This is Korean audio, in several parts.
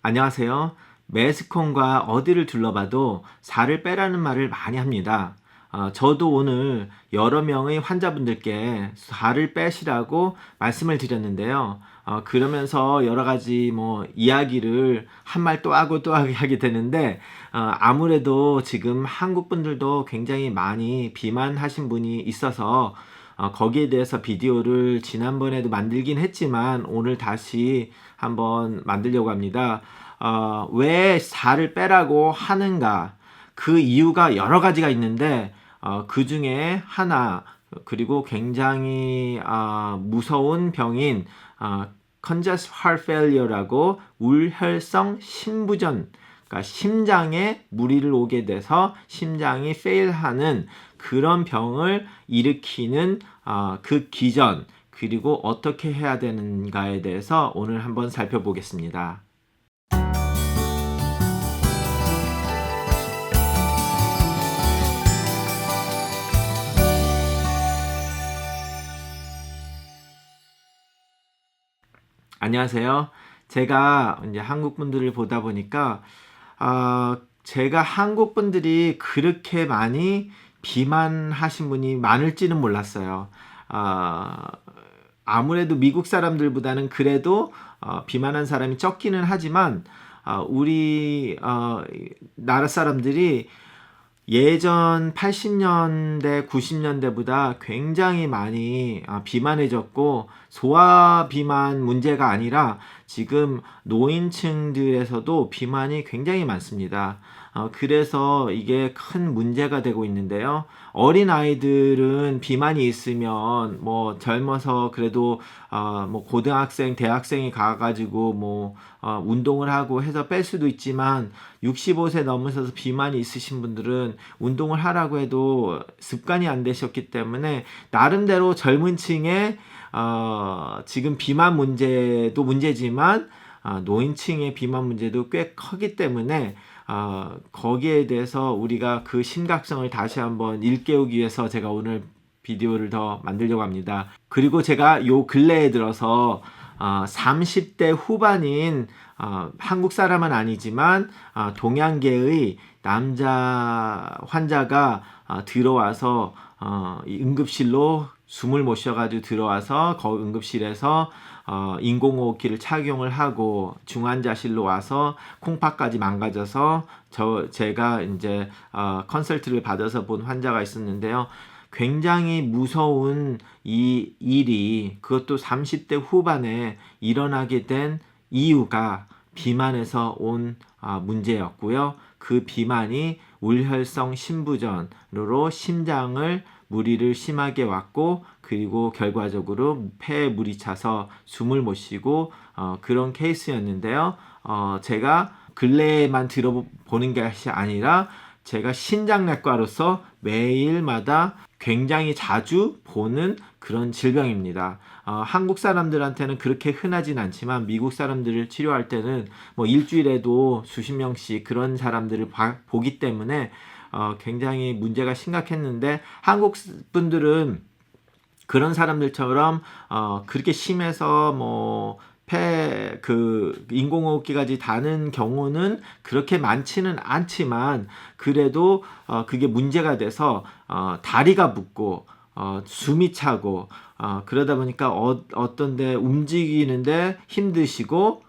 안녕하세요. 매스컴과 어디를 둘러봐도 살을 빼라는 말을 많이 합니다. 저도 오늘 여러 명의 환자분들께 살을 빼시라고 말씀을 드렸는데요. 그러면서 여러 가지 이야기를 한 말 또 하고 또 하게 되는데, 아무래도 지금 한국 분들도 굉장히 많이 비만하신 분이 있어서 거기에 대해서 비디오를 지난번에도 만들긴 했지만 오늘 다시 한번 만들려고 합니다. 왜 살을 빼라고 하는가? 그 이유가 여러 가지가 있는데 그 중에 하나, 그리고 굉장히 무서운 병인 congestive heart failure라고 우혈성 심부전, 그러니까 심장에 무리를 오게 돼서 심장이 fail하는 그런 병을 일으키는 그 기전, 그리고 어떻게 해야 되는가에 대해서 오늘 한번 살펴보겠습니다. 안녕하세요. 제가 이제 한국 분들을 보다 보니까 제가 한국 분들이 그렇게 많이 비만하신 분이 많을지는 몰랐어요. 아무래도 미국 사람들보다는 그래도 비만한 사람이 적기는 하지만 우리 나라 사람들이 예전 80년대, 90년대보다 굉장히 많이 비만해졌고, 소아 비만 문제가 아니라 지금 노인층들에서도 비만이 굉장히 많습니다. 그래서 이게 큰 문제가 되고 있는데요. 어린 아이들은 비만이 있으면 젊어서 그래도 고등학생, 대학생이 가가지고 운동을 하고 해서 뺄 수도 있지만 65세 넘으셔서 비만이 있으신 분들은 운동을 하라고 해도 습관이 안 되셨기 때문에 나름대로 젊은 층에 지금 비만 문제도 문제지만 노인층의 비만 문제도 꽤 크기 때문에 거기에 대해서 우리가 그 심각성을 다시 한번 일깨우기 위해서 제가 오늘 비디오를 더 만들려고 합니다. 그리고 제가 요 근래에 들어서 30대 후반인 한국 사람은 아니지만 동양계의 남자 환자가 들어와서 응급실로 숨을 못 쉬어가지고 들어와서 응급실에서 인공호흡기를 착용을 하고 중환자실로 와서 콩팥까지 망가져서 제가 이제 컨설트를 받아서 본 환자가 있었는데요. 굉장히 무서운 이 일이, 그것도 30대 후반에 일어나게 된 이유가 비만에서 온 문제였고요. 그 비만이 우혈성 심부전으로 심장을 무리를 심하게 왔고, 그리고 결과적으로 폐에 물이 차서 숨을 못 쉬고 그런 케이스였는데요. 제가 근래에만 들어보는 것이 아니라 제가 신장내과로서 매일마다 굉장히 자주 보는 그런 질병입니다. 한국 사람들한테는 그렇게 흔하진 않지만 미국 사람들을 치료할 때는 일주일에도 수십 명씩 그런 사람들을 보기 때문에 굉장히 문제가 심각했는데, 한국 분들은 그런 사람들처럼 그렇게 심해서 인공호흡기까지 다는 경우는 그렇게 많지는 않지만, 그래도 그게 문제가 돼서 다리가 붓고 숨이 차고 그러다 보니까 어떤 데 움직이는데 힘드시고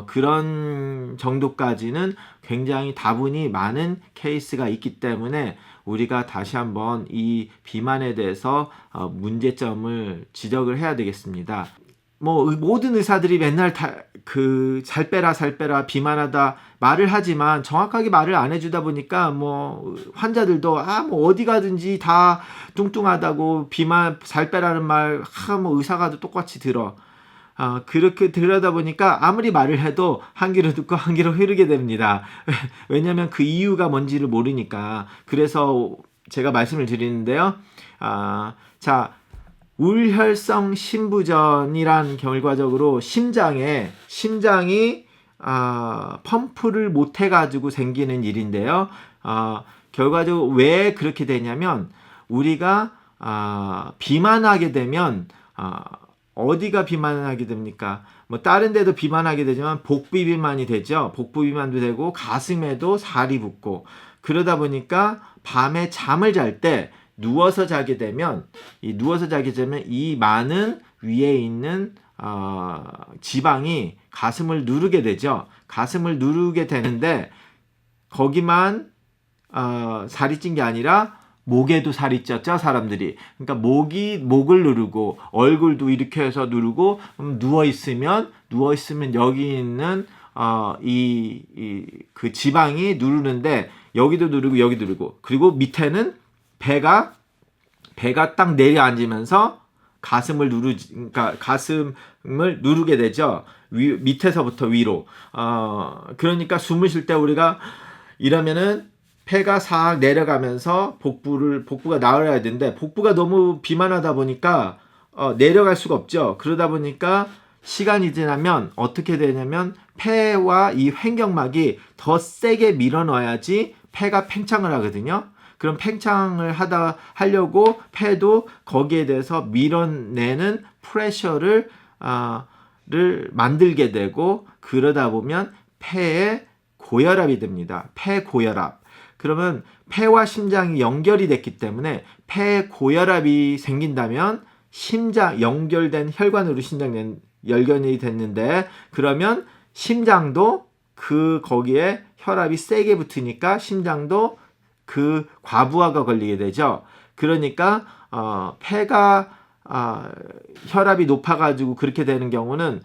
그런 정도까지는 굉장히 다분히 많은 케이스가 있기 때문에 우리가 다시 한번 이 비만에 대해서 문제점을 지적을 해야 되겠습니다. 모든 의사들이 맨날 살 빼라 비만하다 말을 하지만 정확하게 말을 안 해주다 보니까 환자들도 어디 가든지 다 뚱뚱하다고 비만 살 빼라는 말 의사가 똑같이 들어. 그렇게 들여다 보니까 아무리 말을 해도 한 귀로 듣고 한 귀로 흐르게 됩니다. 왜냐면 그 이유가 뭔지를 모르니까. 그래서 제가 말씀을 드리는데요. 자, 우혈성 심부전이란 결과적으로 심장이 펌프를 못 해가지고 생기는 일인데요. 결과적으로 왜 그렇게 되냐면 우리가 비만하게 되면 어디가 비만하게 됩니까? 뭐 다른 데도 비만하게 되지만 복부 비만이 되죠. 복부 비만도 되고 가슴에도 살이 붙고 그러다 보니까 밤에 잠을 잘 때 누워서 자게 되면 이 많은 위에 있는 지방이 가슴을 누르게 되죠. 가슴을 누르게 되는데 거기만 살이 찐 게 아니라 목에도 살이 쪘죠, 사람들이. 그러니까 목을 누르고 얼굴도 이렇게 해서 누르고 누워 있으면 여기 있는 그 지방이 누르는데 여기도 누르고 그리고 밑에는 배가 딱 내려앉으면서 그러니까 가슴을 누르게 되죠. 밑에서부터 위로. 그러니까 숨을 쉴 때 우리가 이러면은 폐가 싹 내려가면서 복부가 나와야 되는데 복부가 너무 비만하다 보니까 내려갈 수가 없죠. 그러다 보니까 시간이 지나면 어떻게 되냐면 폐와 이 횡격막이 더 세게 밀어 넣어야지 폐가 팽창을 하거든요. 그럼 팽창을 하려고 폐도 거기에 대해서 밀어내는 프레셔를 만들게 되고 그러다 보면 폐에 고혈압이 됩니다. 폐고혈압. 그러면 폐와 심장이 연결이 됐기 때문에 폐고혈압이 생긴다면 연결된 혈관으로 연결이 됐는데 그러면 심장도 거기에 혈압이 세게 붙으니까 심장도 그 과부하가 걸리게 되죠. 그러니까 폐가 혈압이 높아가지고 그렇게 되는 경우는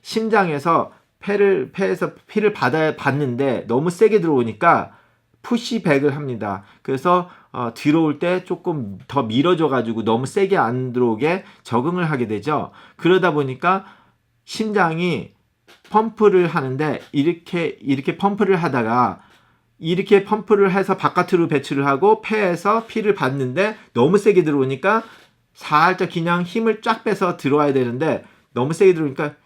심장에서 폐에서 피를 받는데 너무 세게 들어오니까 푸시백을 합니다. 그래서 들어올 때 조금 더 밀어줘가지고 너무 세게 안 들어오게 적응을 하게 되죠. 그러다 보니까 심장이 펌프를 하는데 이렇게 펌프를 하다가 이렇게 펌프를 해서 바깥으로 배출을 하고 폐에서 피를 받는데 너무 세게 들어오니까 살짝 그냥 힘을 쫙 빼서 들어와야 되는데 너무 세게 들어오니까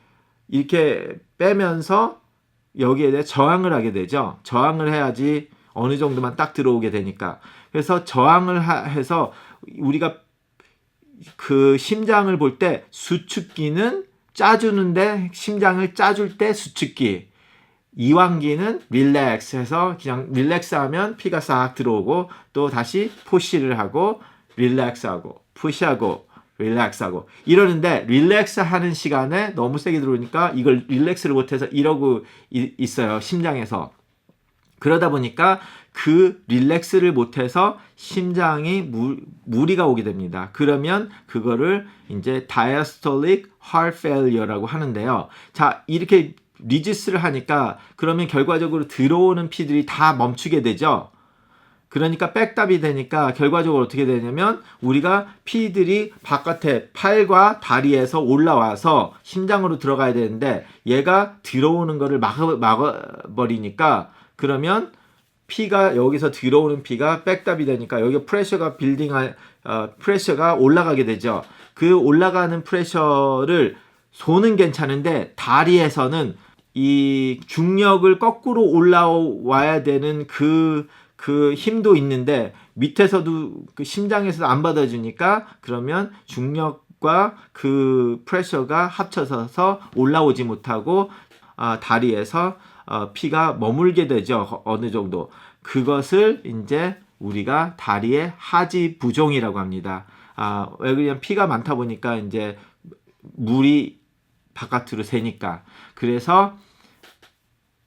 이렇게 빼면서 여기에 대해 저항을 하게 되죠. 저항을 해야지 어느 정도만 딱 들어오게 되니까. 그래서 저항을 해서 우리가 그 심장을 볼 때 수축기는 짜주는데 심장을 짜줄 때 수축기. 이완기는 릴렉스 해서 그냥 릴렉스 하면 피가 싹 들어오고 또 다시 푸시를 하고 릴렉스 하고 푸시하고 릴렉스 하고 이러는데 릴렉스 하는 시간에 너무 세게 들어오니까 이걸 릴렉스를 못해서 이러고 있어요. 심장에서. 그러다 보니까 그 릴렉스를 못해서 심장이 무리가 오게 됩니다. 그러면 그거를 이제 diastolic heart failure라고 하는데요. 자, 이렇게 리지스를 하니까 그러면 결과적으로 들어오는 피들이 다 멈추게 되죠. 그러니까 백답이 되니까 결과적으로 어떻게 되냐면 우리가 피들이 바깥에 팔과 다리에서 올라와서 심장으로 들어가야 되는데 얘가 들어오는 거를 막아버리니까 그러면 피가 여기서 들어오는 피가 백답이 되니까 여기 프레셔가 올라가게 되죠. 그 올라가는 프레셔를 손은 괜찮은데 다리에서는 이 중력을 거꾸로 올라와야 되는 그 힘도 있는데 밑에서도 그 심장에서도 안 받아주니까 그러면 중력과 그 프레셔가 합쳐서 올라오지 못하고 다리에서 피가 머물게 되죠. 어느 정도. 그것을 이제 우리가 다리의 하지 부종이라고 합니다. 왜 그러냐면 피가 많다 보니까 이제 물이 바깥으로 새니까. 그래서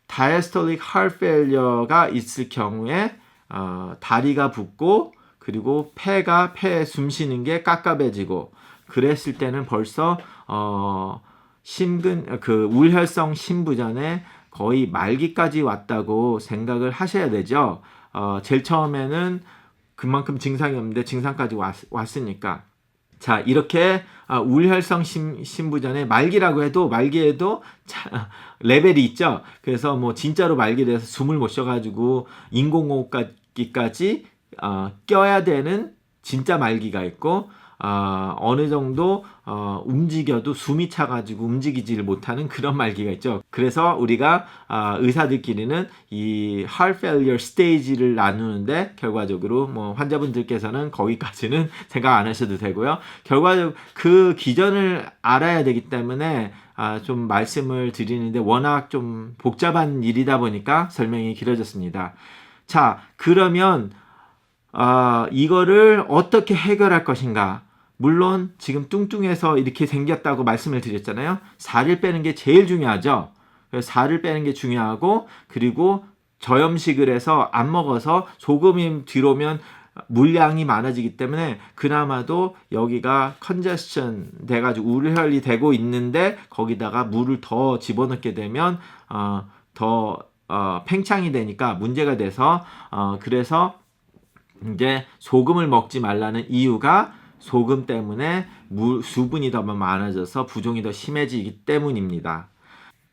diastolic heart failure가 있을 경우에 다리가 붓고 그리고 폐에 숨 쉬는 게 깝깝해지고 그랬을 때는 벌써 우혈성 심부전에 거의 말기까지 왔다고 생각을 하셔야 되죠. 제일 처음에는 그만큼 증상이 없는데 증상까지 왔으니까. 자, 이렇게 우혈성 심부전의 말기에도 레벨이 있죠. 그래서 뭐 진짜로 말기에 대해서 숨을 못 쉬어가지고 인공호흡기까지 껴야 되는 진짜 말기가 있고 어느 정도 움직여도 숨이 차가지고 움직이지를 못하는 그런 말기가 있죠. 그래서 우리가 의사들끼리는 이 heart failure stage를 나누는데 결과적으로 뭐 환자분들께서는 거기까지는 생각 안 하셔도 되고요. 결과적으로 그 기전을 알아야 되기 때문에 좀 말씀을 드리는데 워낙 좀 복잡한 일이다 보니까 설명이 길어졌습니다. 자, 그러면 이거를 어떻게 해결할 것인가? 물론 지금 뚱뚱해서 이렇게 생겼다고 말씀을 드렸잖아요. 살을 빼는 게 제일 중요하죠. 그래서 살을 빼는 게 중요하고, 그리고 저염식을 해서 안 먹어서 소금이 뒤로면 물량이 많아지기 때문에 그나마도 여기가 컨제스션 돼가지고 우려혈이 되고 있는데 거기다가 물을 더 집어넣게 되면 더 팽창이 되니까 문제가 돼서 그래서 이제 소금을 먹지 말라는 이유가 소금 때문에 수분이 더 많아져서 부종이 더 심해지기 때문입니다.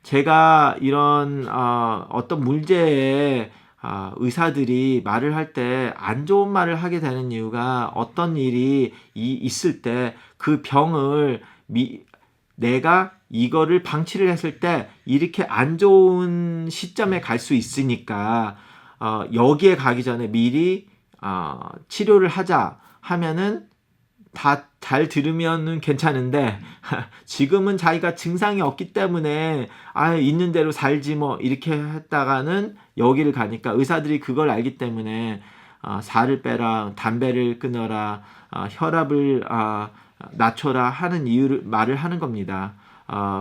제가 이런 어떤 문제에 의사들이 말을 할 때 안 좋은 말을 하게 되는 이유가 어떤 일이 있을 때 그 병을 내가 이거를 방치를 했을 때 이렇게 안 좋은 시점에 갈 수 있으니까 여기에 가기 전에 미리 치료를 하자 하면은 다 잘 들으면은 괜찮은데 지금은 자기가 증상이 없기 때문에 있는 대로 살지 뭐 이렇게 했다가는 여기를 가니까 의사들이 그걸 알기 때문에 살을 빼라, 담배를 끊어라, 혈압을 낮춰라 하는 이유를 말을 하는 겁니다.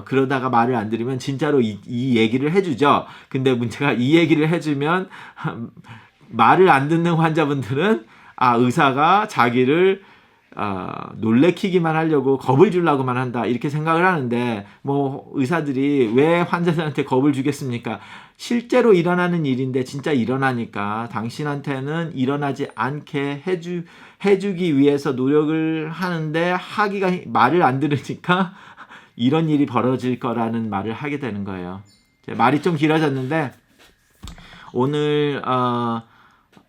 그러다가 말을 안 들으면 진짜로 이 얘기를 해주죠. 근데 문제가 이 얘기를 해주면 말을 안 듣는 환자분들은 의사가 자기를 놀래키기만 하려고 겁을 주려고만 한다 이렇게 생각을 하는데 뭐 의사들이 왜 환자들한테 겁을 주겠습니까? 실제로 일어나는 일인데 진짜 일어나니까 당신한테는 일어나지 않게 해주기 위해서 노력을 하는데 말을 안 들으니까 이런 일이 벌어질 거라는 말을 하게 되는 거예요. 말이 좀 길어졌는데 오늘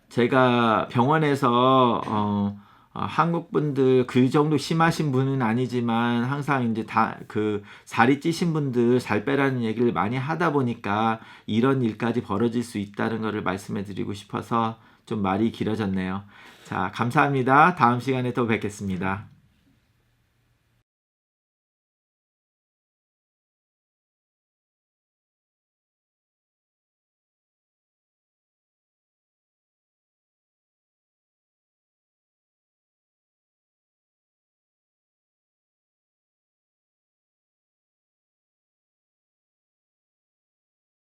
제가 병원에서 한국 분들 그 정도 심하신 분은 아니지만 항상 이제 그 살이 찌신 분들 살 빼라는 얘기를 많이 하다 보니까 이런 일까지 벌어질 수 있다는 것을 말씀해 드리고 싶어서 좀 말이 길어졌네요. 자, 감사합니다. 다음 시간에 또 뵙겠습니다.